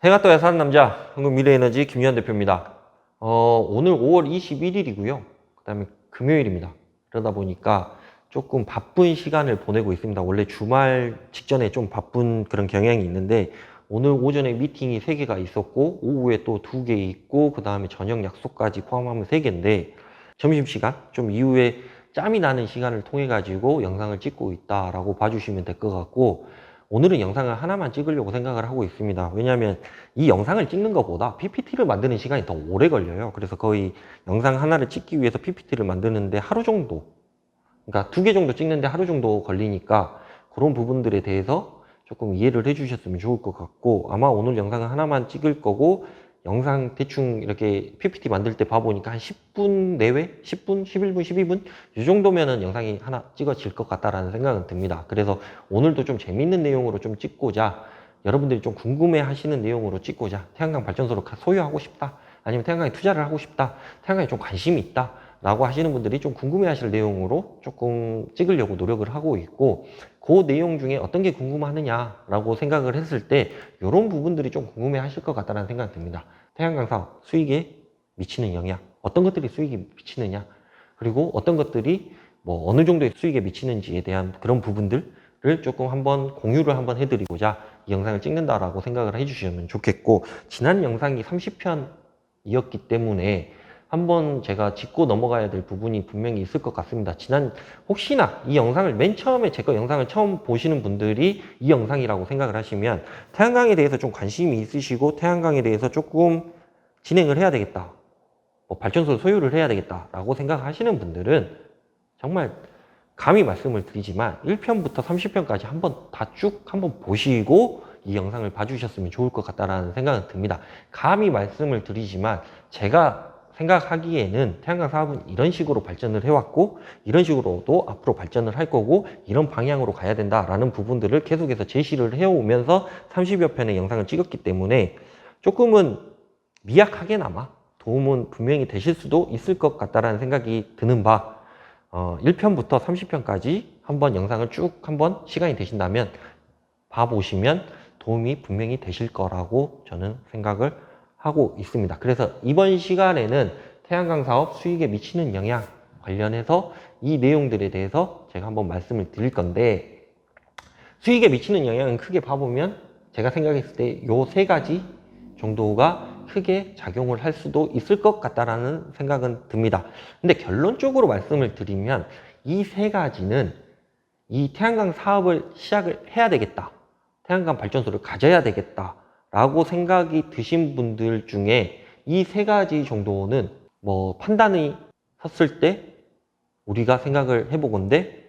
해가 떠야 사는 남자, 한국미래에너지 김유한 대표입니다. 오늘 5월 21일이고요. 그 다음에 금요일입니다. 그러다 보니까 조금 바쁜 시간을 보내고 있습니다. 원래 주말 직전에 좀 바쁜 그런 경향이 있는데 오늘 오전에 미팅이 3개가 있었고 오후에 또 2개 있고 그 다음에 저녁 약속까지 포함하면 3개인데 점심시간 좀 이후에 짬이 나는 시간을 통해 가지고 영상을 찍고 있다라고 봐주시면 될 것 같고, 오늘은 영상을 하나만 찍으려고 생각을 하고 있습니다. 왜냐하면 이 영상을 찍는 것보다 PPT를 만드는 시간이 더 오래 걸려요. 그래서 거의 영상 하나를 찍기 위해서 PPT를 만드는데 하루 정도, 그러니까 2개 정도 찍는데 하루 정도 걸리니까 그런 부분들에 대해서 조금 이해를 해주셨으면 좋을 것 같고, 아마 오늘 영상은 하나만 찍을 거고, 영상 대충 이렇게 PPT 만들 때 봐보니까 한 10분 내외? 10분? 11분? 12분? 이 정도면은 영상이 하나 찍어질 것 같다라는 생각은 듭니다. 그래서 오늘도 좀 재밌는 내용으로 좀 찍고자, 여러분들이 좀 궁금해 하시는 내용으로 찍고자, 태양광 발전소를 소유하고 싶다, 아니면 태양광에 투자를 하고 싶다, 태양광에 좀 관심이 있다 라고 하시는 분들이 좀 궁금해 하실 내용으로 조금 찍으려고 노력을 하고 있고, 그 내용 중에 어떤 게 궁금하느냐라고 생각을 했을 때 이런 부분들이 좀 궁금해 하실 것 같다는 생각이 듭니다. 태양광 사업 수익에 미치는 영향, 어떤 것들이 수익에 미치느냐, 그리고 어떤 것들이 뭐 어느 정도의 수익에 미치는지에 대한 그런 부분들을 조금 한번 공유를 한번 해드리고자 이 영상을 찍는다라고 생각을 해주시면 좋겠고, 지난 영상이 30편이었기 때문에 한번 제가 짚고 넘어가야 될 부분이 분명히 있을 것 같습니다. 혹시나 이 영상을 맨 처음에 제 거 영상을 처음 보시는 분들이 이 영상이라고 생각을 하시면 태양광에 대해서 좀 관심이 있으시고 태양광에 대해서 조금 진행을 해야 되겠다, 뭐 발전소를 소유를 해야 되겠다라고 생각하시는 분들은 정말 감히 말씀을 드리지만 1편부터 30편까지 한번 다 쭉 한번 보시고 이 영상을 봐주셨으면 좋을 것 같다라는 생각은 듭니다. 감히 말씀을 드리지만 제가 생각하기에는 태양광 사업은 이런 식으로 발전을 해왔고 이런 식으로도 앞으로 발전을 할 거고 이런 방향으로 가야 된다라는 부분들을 계속해서 제시를 해오면서 30여 편의 영상을 찍었기 때문에 조금은 미약하게나마 도움은 분명히 되실 수도 있을 것 같다라는 생각이 드는 바, 1편부터 30편까지 한번 영상을 쭉 한번 시간이 되신다면 봐보시면 도움이 분명히 되실 거라고 저는 생각을 하고 있습니다. 그래서 이번 시간에는 태양광 사업 수익에 미치는 영향 관련해서 이 내용들에 대해서 제가 한번 말씀을 드릴 건데, 수익에 미치는 영향은 크게 봐보면 제가 생각했을 때 이 3가지 정도가 크게 작용을 할 수도 있을 것 같다라는 생각은 듭니다. 근데 결론적으로 말씀을 드리면 이 3가지는 이 태양광 사업을 시작을 해야 되겠다, 태양광 발전소를 가져야 되겠다 라고 생각이 드신 분들 중에 이 3가지 정도는 뭐 판단이 섰을 때 우리가 생각을 해보건대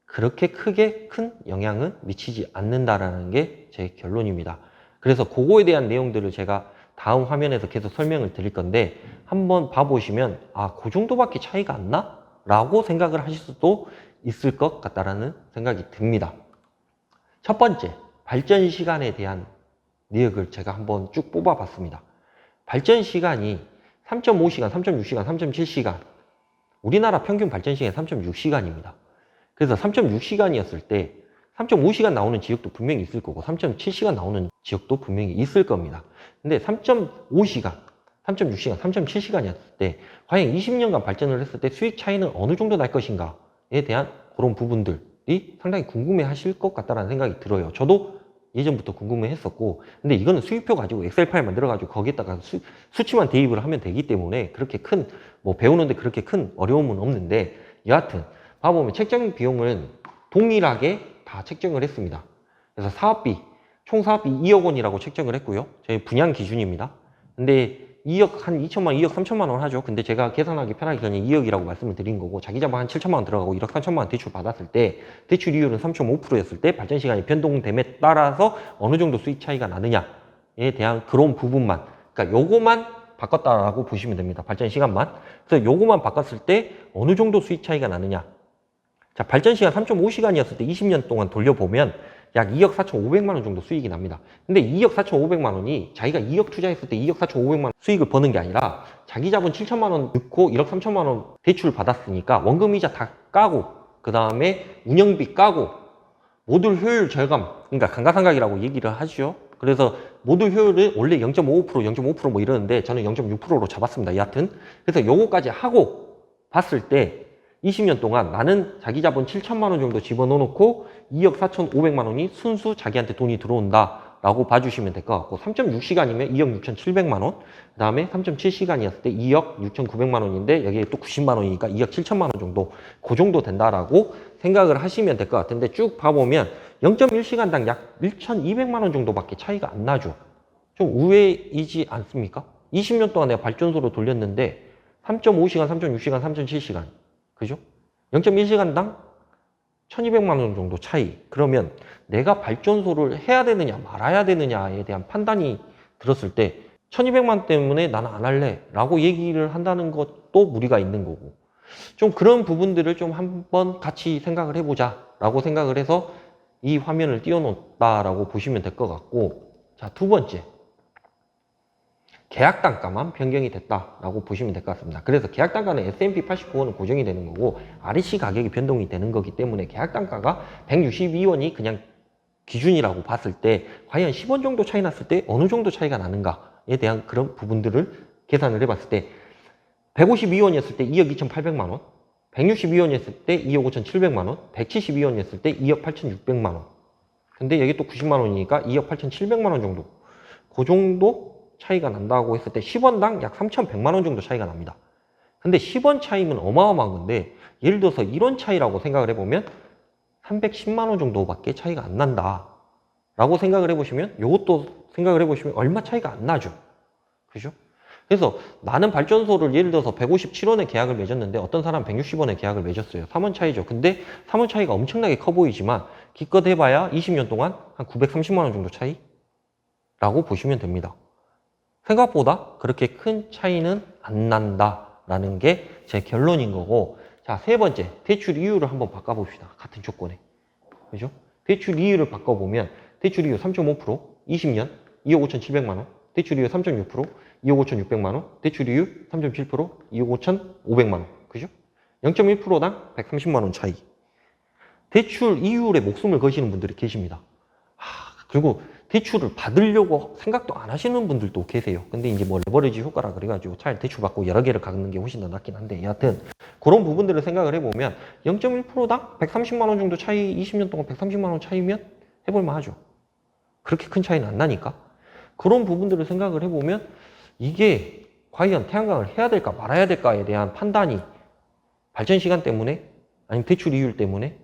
그렇게 크게 큰 영향은 미치지 않는다라는 게 제 결론입니다. 그래서 그거에 대한 내용들을 제가 다음 화면에서 계속 설명을 드릴 건데 한번 봐보시면 그 정도밖에 차이가 안 나? 라고 생각을 하실 수도 있을 것 같다라는 생각이 듭니다. 첫 번째, 발전 시간에 대한 내역을 제가 한번 쭉 뽑아봤습니다. 발전 시간이 3.5시간, 3.6시간, 3.7시간, 우리나라 평균 발전 시간이 3.6시간입니다. 그래서 3.6시간이었을 때 3.5시간 나오는 지역도 분명히 있을 거고 3.7시간 나오는 지역도 분명히 있을 겁니다. 근데 3.5시간, 3.6시간, 3.7시간이었을 때 과연 20년간 발전을 했을 때 수익 차이는 어느 정도 날 것인가에 대한 그런 부분들이 상당히 궁금해 하실 것 같다는 생각이 들어요. 저도 예전부터 궁금해 했었고, 근데 이거는 수익표 가지고 엑셀 파일 만들어 가지고 거기에다가 수치만 대입을 하면 되기 때문에 그렇게 배우는데 그렇게 큰 어려움은 없는데, 여하튼 봐보면 책정 비용은 동일하게 다 책정을 했습니다. 그래서 총 사업비 2억 원이라고 책정을 했고요. 저희 분양 기준입니다. 근데 2억, 한 2천만 원, 2억 3천만 원 하죠. 근데 제가 계산하기 편하게 그냥 2억이라고 말씀을 드린 거고, 자기 자본 한 7천만 원 들어가고 1억 3천만 원 대출 받았을 때 대출 이율은 3.5%였을 때 발전 시간이 변동됨에 따라서 어느 정도 수익 차이가 나느냐에 대한 그런 부분만, 그러니까 요거만 바꿨다라고 보시면 됩니다. 발전 시간만. 그래서 요거만 바꿨을 때 어느 정도 수익 차이가 나느냐. 자, 발전 시간 3.5시간이었을 때 20년 동안 돌려보면 약 2억 4,500만 원 정도 수익이 납니다. 근데 2억 4,500만 원이 자기가 2억 투자했을 때 2억 4,500만 원 수익을 버는 게 아니라 자기 자본 7천만 원 넣고 1억 3천만 원 대출 받았으니까 원금이자 다 까고 그 다음에 운영비 까고 모듈 효율 절감, 그러니까 감가상각이라고 얘기를 하죠. 그래서 모두 효율을 원래 0.55%, 0.5% 뭐 이러는데 저는 0.6%로 잡았습니다. 여하튼. 그래서 요거까지 하고 봤을 때 20년 동안 나는 자기 자본 7천만 원 정도 집어넣어놓고 2억 4,500만 원이 순수 자기한테 돈이 들어온다 라고 봐주시면 될 것 같고 3.6시간이면 2억 6,700만 원, 그 다음에 3.7시간이었을 때 2억 6,900만 원인데 여기에 또 90만 원이니까 2억 7천만 원 정도, 그 정도 된다라고 생각을 하시면 될 것 같은데 쭉 봐보면 0.1시간당 약 1,200만 원 정도밖에 차이가 안 나죠. 좀 우회이지 않습니까? 20년 동안 내가 발전소를 돌렸는데 3.5시간, 3.6시간, 3.7시간 그죠? 0.1시간당 1,200만 원 정도 차이. 그러면 내가 발전소를 해야 되느냐 말아야 되느냐에 대한 판단이 들었을 때 1,200만 원 때문에 나는 안 할래 라고 얘기를 한다는 것도 무리가 있는 거고 좀 그런 부분들을 좀 한번 같이 생각을 해보자 라고 생각을 해서 이 화면을 띄워놓았다라고 보시면 될 것 같고 자, 두 번째 계약 단가만 변경이 됐다라고 보시면 될 것 같습니다. 그래서 계약 단가는 S&P 89원은 고정이 되는 거고 REC 가격이 변동이 되는 거기 때문에 계약 단가가 162원이 그냥 기준이라고 봤을 때 과연 10원 정도 차이 났을 때 어느 정도 차이가 나는가에 대한 그런 부분들을 계산을 해봤을 때 152원이었을 때 2억 2,800만 원, 162원이었을 때 2억 5,700만 원, 172원이었을 때 2억 8,600만 원. 근데 여기 또 90만 원이니까 2억 8,700만 원 정도. 그 정도 차이가 난다고 했을 때 10원당 약 3,100만 원 정도 차이가 납니다. 근데 10원 차이면 어마어마한 건데 예를 들어서 이런 차이라고 생각을 해보면 310만 원 정도밖에 차이가 안 난다 라고 생각을 해보시면 이것도 생각을 해보시면 얼마 차이가 안 나죠. 그죠? 그래서 나는 발전소를 예를 들어서 157원에 계약을 맺었는데 어떤 사람은 160원에 계약을 맺었어요. 3원 차이죠. 근데 3원 차이가 엄청나게 커 보이지만 기껏 해봐야 20년 동안 한 930만 원 정도 차이라고 보시면 됩니다. 생각보다 그렇게 큰 차이는 안 난다라는 게 제 결론인 거고 자, 세 번째 대출 이율을 한번 바꿔봅시다. 같은 조건에. 그죠? 대출 이율을 바꿔보면 대출 이율 3.5%, 20년 2억 5,700만 원, 대출 이율 3.6%, 2억 5,600만 원, 대출 이율 3.7%, 2억 5,500만 원. 그죠? 0.1%당 130만 원 차이. 대출 이율에 목숨을 거시는 분들이 계십니다. 그리고 대출을 받으려고 생각도 안 하시는 분들도 계세요. 근데 이제 뭐 레버리지 효과라 그래가지고 차라리 대출 받고 여러 개를 갖는 게 훨씬 더 낫긴 한데 여하튼 그런 부분들을 생각을 해보면 0.1%당 130만 원 정도 차이 20년 동안 130만 원 차이면 해볼만 하죠. 그렇게 큰 차이는 안 나니까 그런 부분들을 생각을 해보면 이게 과연 태양광을 해야 될까 말아야 될까에 대한 판단이 발전 시간 때문에 아니면 대출 이율 때문에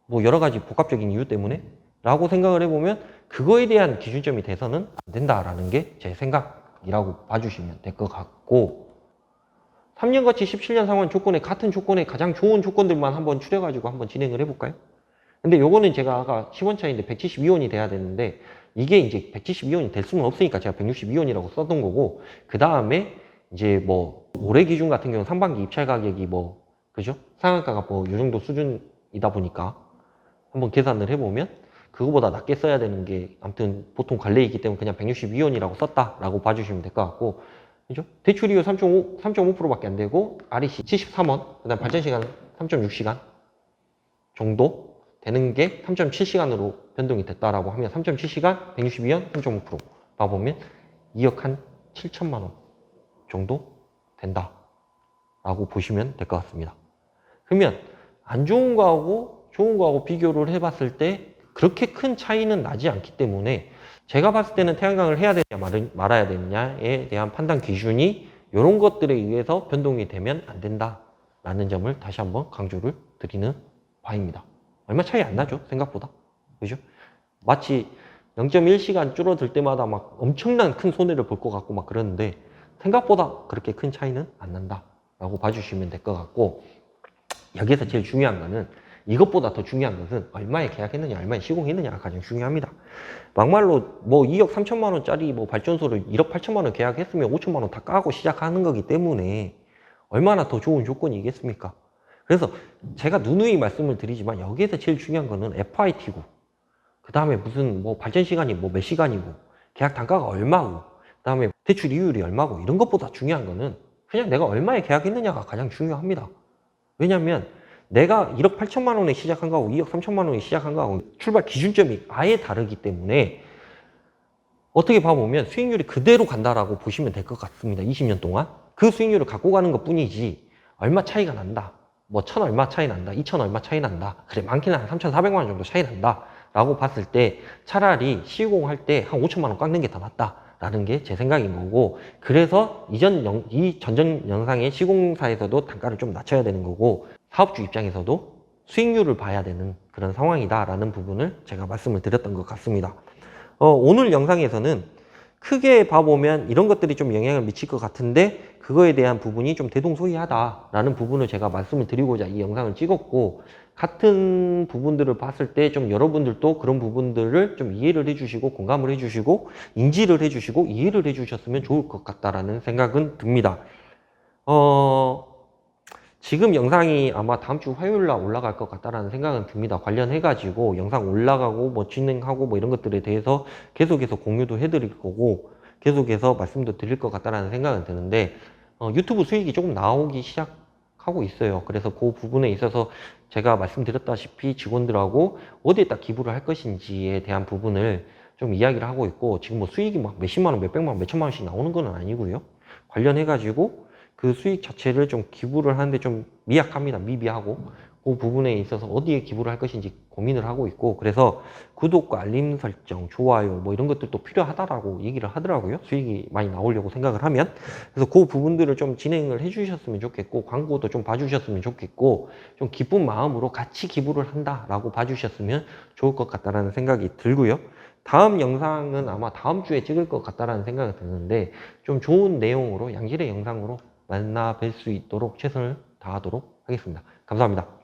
뭐 여러 가지 복합적인 이유 때문에 라고 생각을 해보면 그거에 대한 기준점이 돼서는 안 된다라는 게 제 생각이라고 봐주시면 될 것 같고 3년같이 17년 상환 조건에 같은 조건에 가장 좋은 조건들만 한번 추려가지고 한번 진행을 해볼까요? 근데 요거는 제가 아까 10원 차이인데 172원이 돼야 되는데 이게 이제 172원이 될 수는 없으니까 제가 162원이라고 썼던 거고 그 다음에 이제 뭐 올해 기준 같은 경우는 상반기 입찰 가격이 뭐 그죠? 상한가가 뭐 요 정도 수준이다 보니까 한번 계산을 해보면 그거보다 낮게 써야 되는 게 아무튼 보통 관례이기 때문에 그냥 162원이라고 썼다라고 봐주시면 될 것 같고 그죠? 대출이율 3.5%밖에 안 되고 REC 73원 그 다음 발전시간 3.6시간 정도 되는 게 3.7시간으로 변동이 됐다라고 하면 3.7시간 162원 3.5% 봐보면 2억 한 7천만 원 정도 된다라고 보시면 될 것 같습니다. 그러면 안 좋은 거하고 좋은 거하고 비교를 해봤을 때 그렇게 큰 차이는 나지 않기 때문에 제가 봤을 때는 태양광을 해야 되냐 말아야 되느냐에 대한 판단 기준이 이런 것들에 의해서 변동이 되면 안 된다라는 점을 다시 한번 강조를 드리는 바입니다. 얼마 차이 안 나죠 생각보다. 그죠? 마치 0.1시간 줄어들 때마다 막 엄청난 큰 손해를 볼 것 같고 막 그러는데 생각보다 그렇게 큰 차이는 안 난다라고 봐주시면 될 것 같고 여기에서 제일 중요한 거는 이것보다 더 중요한 것은 얼마에 계약했느냐, 얼마에 시공했느냐가 가장 중요합니다. 막말로 뭐 2억 3천만 원짜리 뭐 발전소를 1억 8천만 원 계약했으면 5천만 원 다 까고 시작하는 거기 때문에 얼마나 더 좋은 조건이겠습니까? 그래서 제가 누누이 말씀을 드리지만 여기에서 제일 중요한 거는 FIT고 그 다음에 무슨 뭐 발전 시간이 뭐 몇 시간이고 계약 단가가 얼마고 그 다음에 대출 이율이 얼마고 이런 것보다 중요한 거는 그냥 내가 얼마에 계약했느냐가 가장 중요합니다. 왜냐면 내가 1억 8천만 원에 시작한 거하고 2억 3천만 원에 시작한 거하고 출발 기준점이 아예 다르기 때문에 어떻게 봐보면 수익률이 그대로 간다라고 보시면 될 것 같습니다. 20년 동안. 그 수익률을 갖고 가는 것 뿐이지 얼마 차이가 난다. 뭐 천 얼마 차이 난다. 2천 얼마 차이 난다. 그래 많게는 한 3,400만 원 정도 차이 난다. 라고 봤을 때 차라리 시공할 때 한 5천만 원 깎는 게 더 낫다. 라는 게 제 생각인 거고, 그래서 이 전전 영상의 시공사에서도 단가를 좀 낮춰야 되는 거고, 사업주 입장에서도 수익률을 봐야 되는 그런 상황이다라는 부분을 제가 말씀을 드렸던 것 같습니다. 오늘 영상에서는 크게 봐보면 이런 것들이 좀 영향을 미칠 것 같은데 그거에 대한 부분이 좀 대동소이하다라는 부분을 제가 말씀을 드리고자 이 영상을 찍었고, 같은 부분들을 봤을 때 좀 여러분들도 그런 부분들을 좀 이해를 해주시고 공감을 해주시고 인지를 해주시고 이해를 해주셨으면 좋을 것 같다라는 생각은 듭니다. 지금 영상이 아마 다음 주 화요일 날 올라갈 것 같다라는 생각은 듭니다. 관련해가지고 영상 올라가고 뭐 진행하고 뭐 이런 것들에 대해서 계속해서 공유도 해드릴 거고 계속해서 말씀도 드릴 것 같다라는 생각은 드는데, 유튜브 수익이 조금 나오기 시작하고 있어요. 그래서 그 부분에 있어서 제가 말씀드렸다시피 직원들하고 어디에다 기부를 할 것인지에 대한 부분을 좀 이야기를 하고 있고, 지금 뭐 수익이 막 몇십만 원, 몇백만 원, 몇천만 원씩 나오는 건 아니고요. 관련해가지고 그 수익 자체를 좀 기부를 하는데 좀 미약합니다. 미비하고. 그 부분에 있어서 어디에 기부를 할 것인지 고민을 하고 있고, 그래서 구독과 알림 설정, 좋아요 뭐 이런 것들도 필요하다라고 얘기를 하더라고요. 수익이 많이 나오려고 생각을 하면. 그래서 그 부분들을 좀 진행을 해주셨으면 좋겠고, 광고도 좀 봐주셨으면 좋겠고, 좀 기쁜 마음으로 같이 기부를 한다라고 봐주셨으면 좋을 것 같다라는 생각이 들고요. 다음 영상은 아마 다음 주에 찍을 것 같다라는 생각이 드는데, 좀 좋은 내용으로 양질의 영상으로 만나 뵐 수 있도록 최선을 다하도록 하겠습니다. 감사합니다.